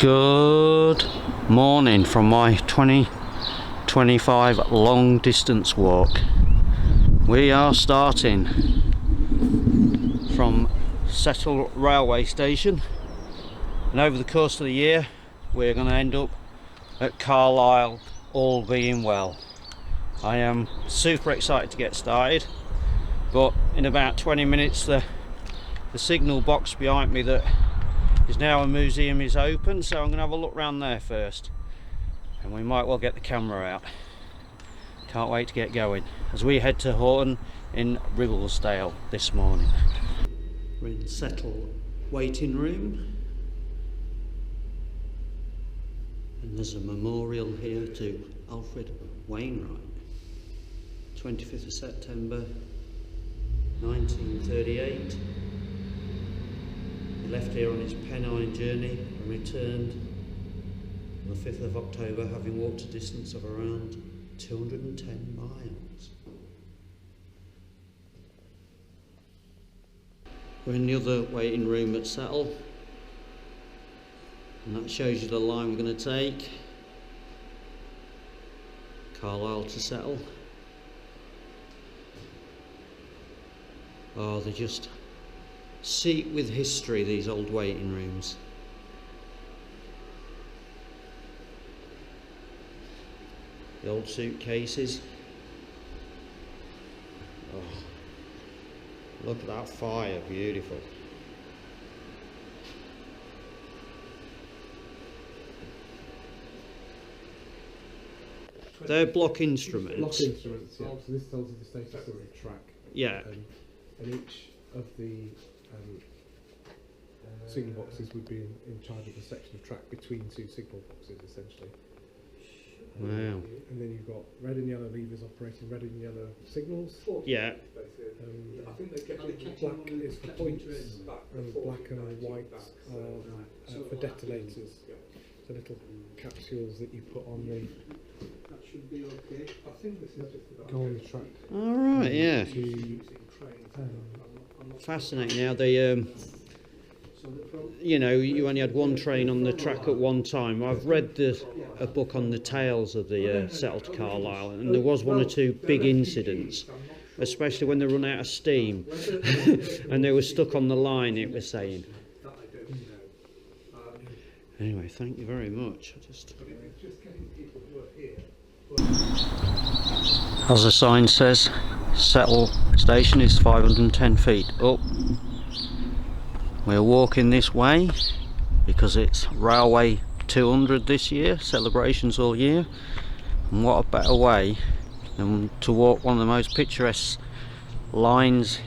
Good morning from my 2025 long distance walk. We are starting from Settle Railway Station, and over the course of the year we're going to end up at Carlisle, all being well. I am super excited to get started, but in about 20 minutes the signal box behind me that is now a museum is open, so I'm going to have a look around there first, and we might well get the camera out. Can't wait to get going as we head to Horton in Ribblesdale this morning. We're in Settle waiting room, and there's a memorial here to Alfred Wainwright, 25th of September 1938. He left here on his Pennine journey and returned on the 5th of October, having walked a distance of around 210 miles. We're in the other waiting room at Settle, and that shows you the line we're going to take. Carlisle to Settle. Oh, they're just seat with history, these old waiting rooms. The old suitcases. Oh, look at that fire, beautiful. They're block instruments. Block instruments, yeah. So this tells you the status of the track. Yeah. And each of the signal boxes would be in charge of a section of track between two signal boxes, essentially. Wow. And then you've got red and yellow levers operating red and yellow signals. Yeah. I think they black is for points, and black and white are for detonators. So little capsules that you put on the. That should be okay. I think this is just go on the track. All right. Yeah. Fascinating. Now they, you know, you only had one train on the track at one time. I've read a book on the tales of the Settle to Carlisle, and there was one or two big incidents, especially when they run out of steam and they were stuck on the line, it was saying. Anyway, thank you very much. As the sign says, Settle station is 510 feet up. We're walking this way because it's Railway 200 this year, celebrations all year, and what a better way than to walk one of the most picturesque lines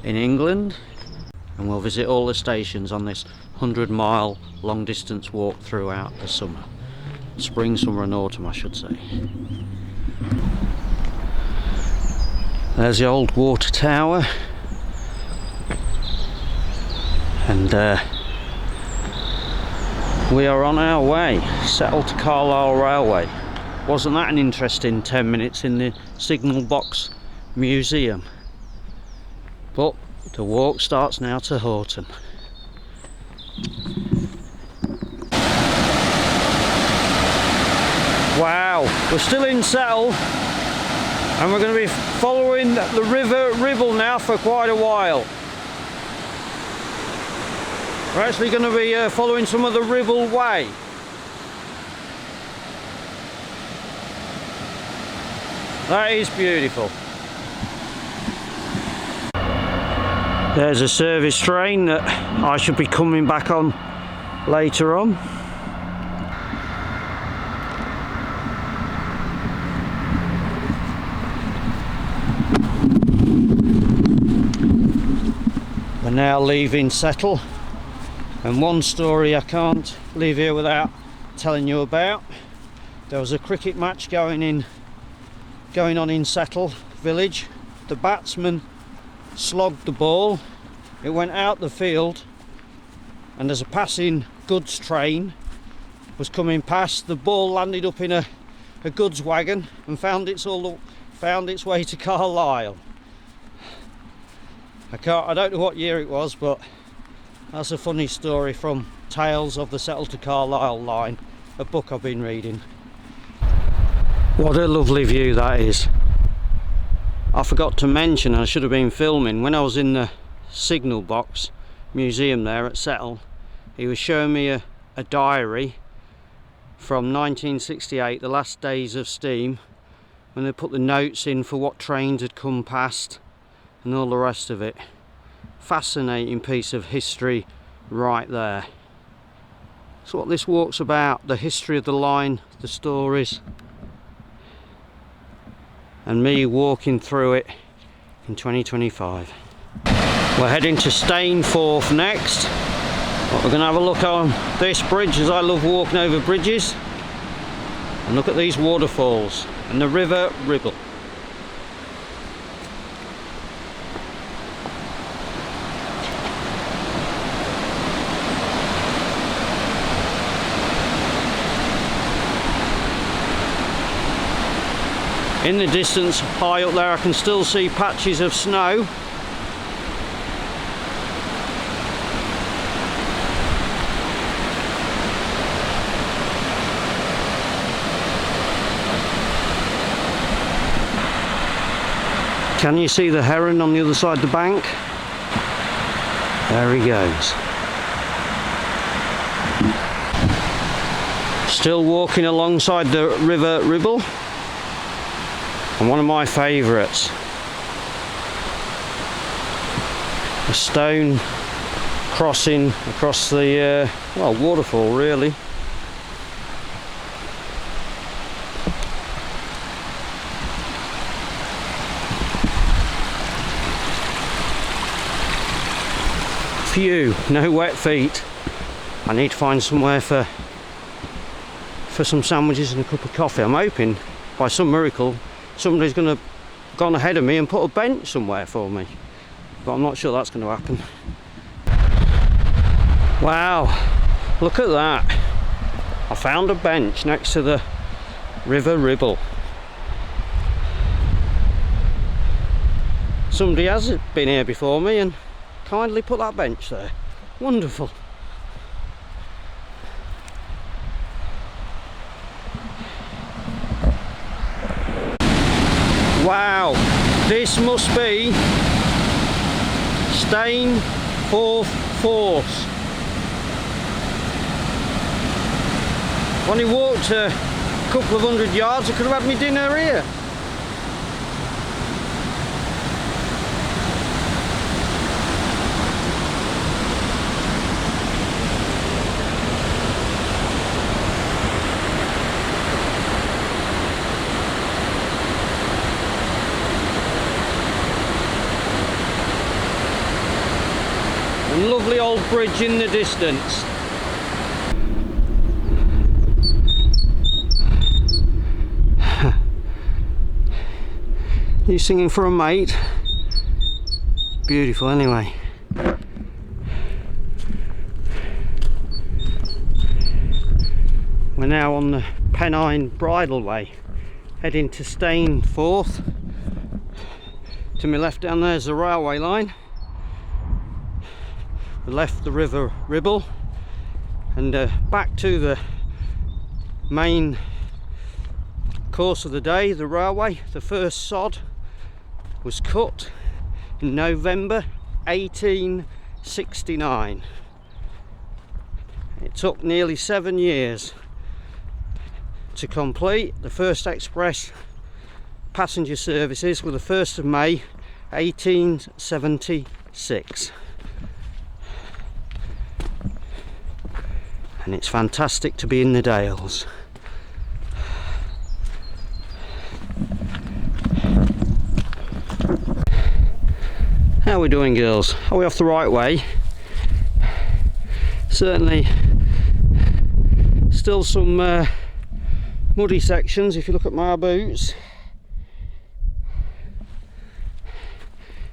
in England. And we'll visit all the stations on this 100-mile long distance walk throughout the summer. Spring, summer and autumn, I should say. There's the old water tower, and we are on our way. Settle to Carlisle Railway. Wasn't that an interesting 10 minutes in the signal box museum? But the walk starts now to Horton. Wow, we're still in Settle, and we're going to be following the river Ribble now for quite a while. We're actually going to be following some of the Ribble way. That is beautiful. There's a service train that I should be coming back on later on. We're now leaving Settle, and one story I can't leave here without telling you about. There was a cricket match going on in Settle village. The batsman slogged the ball, it went out the field, and as a passing goods train was coming past, the ball landed up in a goods wagon and found its way to Carlisle. I don't know what year it was, but that's a funny story from Tales of the Settle to Carlisle line, a book I've been reading. What a lovely view that is. I forgot to mention, I should have been filming, when I was in the signal box museum there at Settle, he was showing me a diary from 1968, the last days of steam, when they put the notes in for what trains had come past and all the rest of it. Fascinating piece of history right there. That's what this walk's about, the history of the line, the stories, and me walking through it in 2025. We're heading to Stainforth next. We're going to have a look on this bridge, as I love walking over bridges, and look at these waterfalls and the river Ribble. In the distance, high up there, I can still see patches of snow. Can you see the heron on the other side of the bank? There he goes. Still walking alongside the river Ribble. And one of my favourites, a stone crossing across the well, waterfall really. Phew, no wet feet. I need to find somewhere for some sandwiches and a cup of coffee. I'm hoping by some miracle somebody's going to gone ahead of me and put a bench somewhere for me, but I'm not sure that's going to happen. Wow, look at that. I found a bench next to the river Ribble. Somebody has been here before me and kindly put that bench there. Wonderful. Wow, this must be Stainforth Force. I've only walked a couple of 100 yards, I could have had my dinner here. And lovely old bridge in the distance. You singing for a mate? Beautiful anyway. We're now on the Pennine Bridleway, heading to Stainforth. To my left down there's the railway line. We left the river Ribble and back to the main course of the day, the railway. The first sod was cut in November 1869. It took nearly 7 years to complete. The first express passenger services were the 1st of May 1876. And it's fantastic to be in the Dales. How are we doing, girls? Are we off the right way? Certainly still some muddy sections if you look at my boots.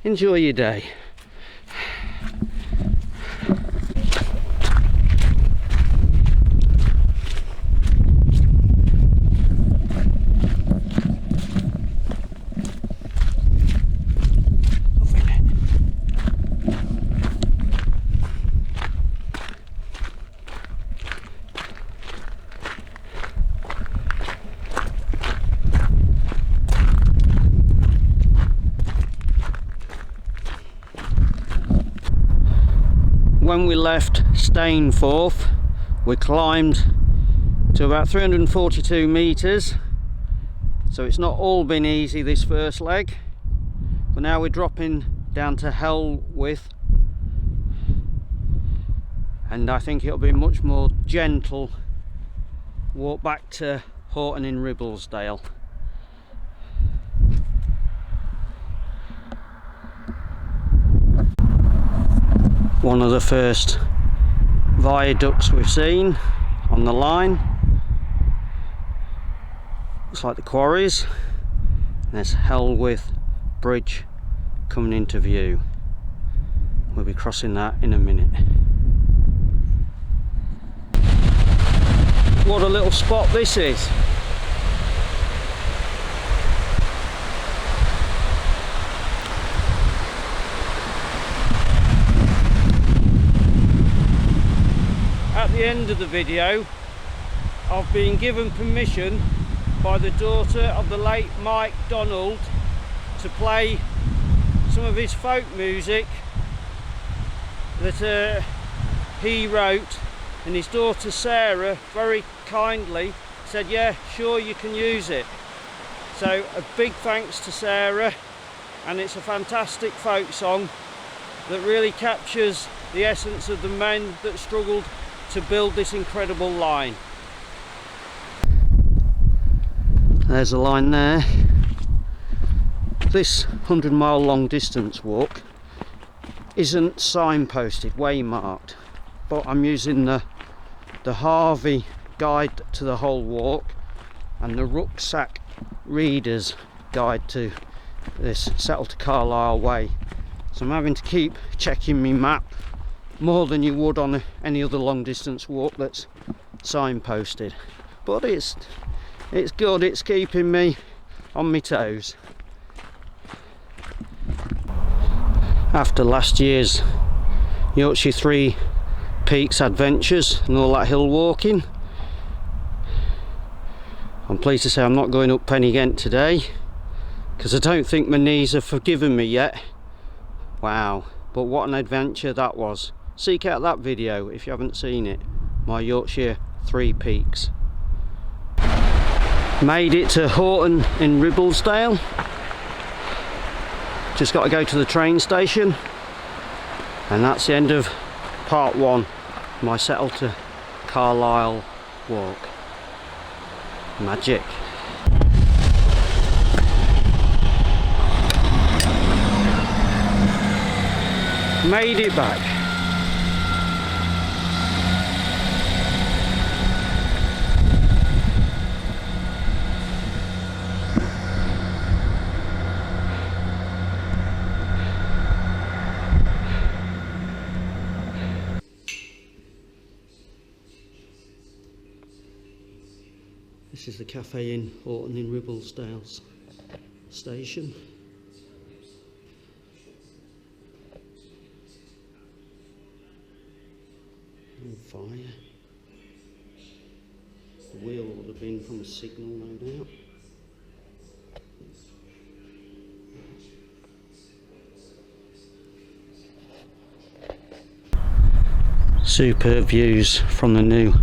Enjoy your day. when we left Stainforth, we climbed to about 342 metres, so it's not all been easy this first leg, but now we're dropping down to Hellwith, and I think it'll be a much more gentle walk back to Horton in Ribblesdale. One of the first viaducts we've seen on the line. Looks like the quarries. There's Hellwith Bridge coming into view. We'll be crossing that in a minute. What a little spot this is. At the end of the video, I've been given permission by the daughter of the late Mike Donald to play some of his folk music that he wrote, and his daughter Sarah very kindly said, yeah, sure, you can use it. So a big thanks to Sarah, and it's a fantastic folk song that really captures the essence of the men that struggled to build this incredible line. There's a line there. This 100-mile long distance walk isn't signposted, waymarked, but I'm using the Harvey guide to the whole walk and the rucksack reader's guide to this Settle to Carlisle way. So I'm having to keep checking my map more than you would on any other long distance walk that's signposted, but it's good, it's keeping me on my toes. After last year's Yorkshire Three Peaks adventures and all that hill walking, I'm pleased to say I'm not going up Pen y Ghent today, because I don't think my knees have forgiven me yet. Wow, but what an adventure that was. Seek out that video if you haven't seen it, my Yorkshire Three Peaks. Made it to Horton in Ribblesdale. Just got to go to the train station, and that's the end of part one, my Settle to Carlisle walk. Magic. Made it back. This is the cafe in Horton in Ribblesdale's station. On fire. The wheel would have been from a signal, no doubt. Superb views from the new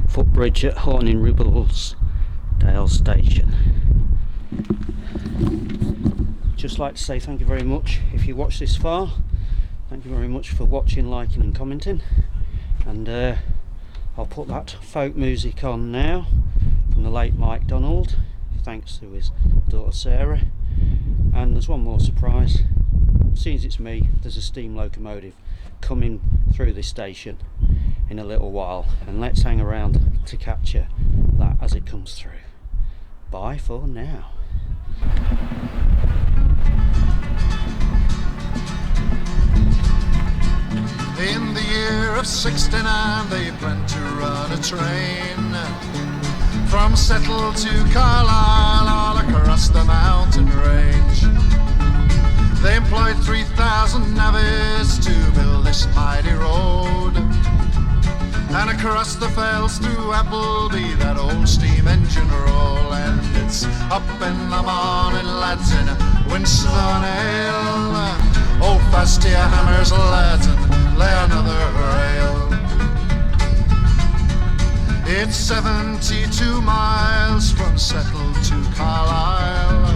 footbridge at Horton in Ribblesdale station. Just like to say thank you very much if you watched this far. Thank you very much for watching, liking and commenting, and I'll put that folk music on now from the late Mike Donald, thanks to his daughter Sarah. And there's one more surprise. Seeing as it's me, there's a steam locomotive coming through this station in a little while, and let's hang around to capture that as it comes through. Bye for now. In the year of '69 they planned to run a train from Settle to Carlisle all across the mountain range. They employed 3,000 navvies to build this mighty road, and across the fells through Appleby that old steam engine roll. And it's up in the morning, lads, in Winston Ale. Hold fast to your hammers, lads, and lay another rail. It's 72 miles from Settle to Carlisle,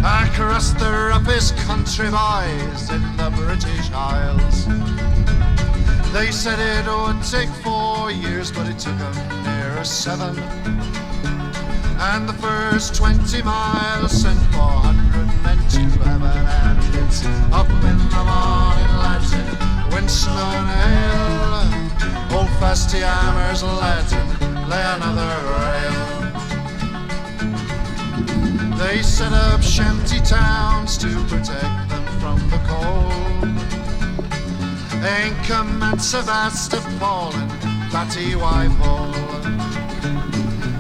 across the roughest country boys in the British Isles. They said it would take 4 years, but it took them near 7. And the first 20 miles sent 400 men to heaven. And it's up in the morning, lads, in wind, snow and hail. Old Fasty hammers, lads, and lay another rail. They set up shanty towns to protect them from the cold. Ancam and Sevastopol and Batty Wypole.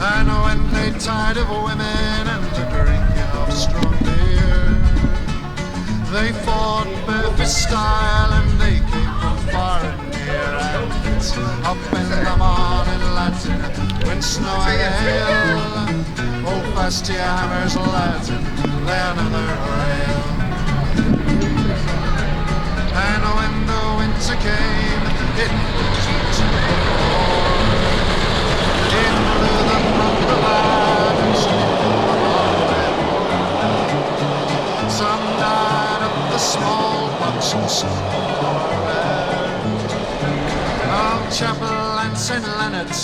And when they tired of women and the drinking of strong beer, they fought Memphis style and they came from far and near. And it's up in the morning, lads, when snow and hail. Old Fasty hammers, lads, and lay another rail. And when the winter came, it blew to the floor. It blew them from the land and struck them upon their board. Some died of the smallpox and some were buried. Of Chapel and St. Leonard's,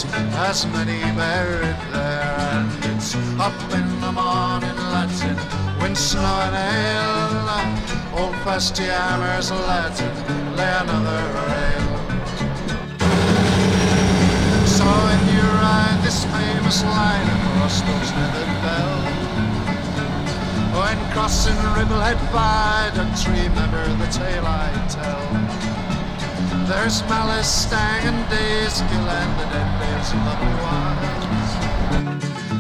as many buried there. And it's up in the morning, lads, in wind, snow and hail. Old Fasty hammers, lads, and lay another rail. So if you ride this famous line across those leathered bells, when crossing Ribble head viaduct, remember the tale I tell. There's Malice, Stang and Daysgill and the dead days of the Blue Isles.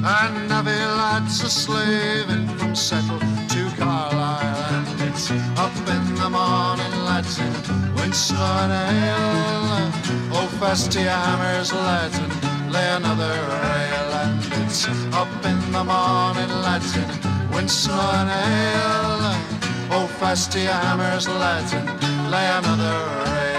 And navvy lads are slaving from Settle to Carlisle. And it's up in the morning, lads, in wind, snow and hail. Old Fasty hammers, lads, and lay another rail. And it's up in the morning, lads, in wind, snow and hail. Old Fasty hammers, lads, and lay another rail.